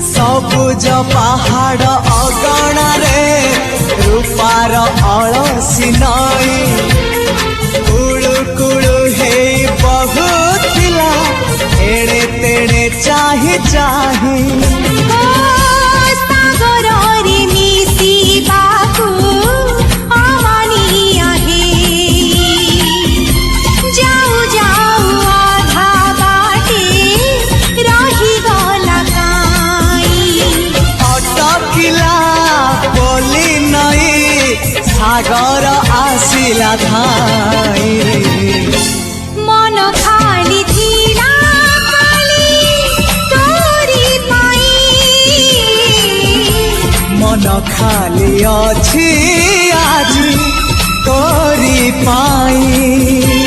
सबुज पहाड़ अगणारे रूपार अलसी नई कुळु कुळु हे बहुथिला एड़े तेड़े चाही चाही सागर आसिला धाई मन खाली थिला खाली तोरी पाई मन खाली अछि आज तोरी पाई।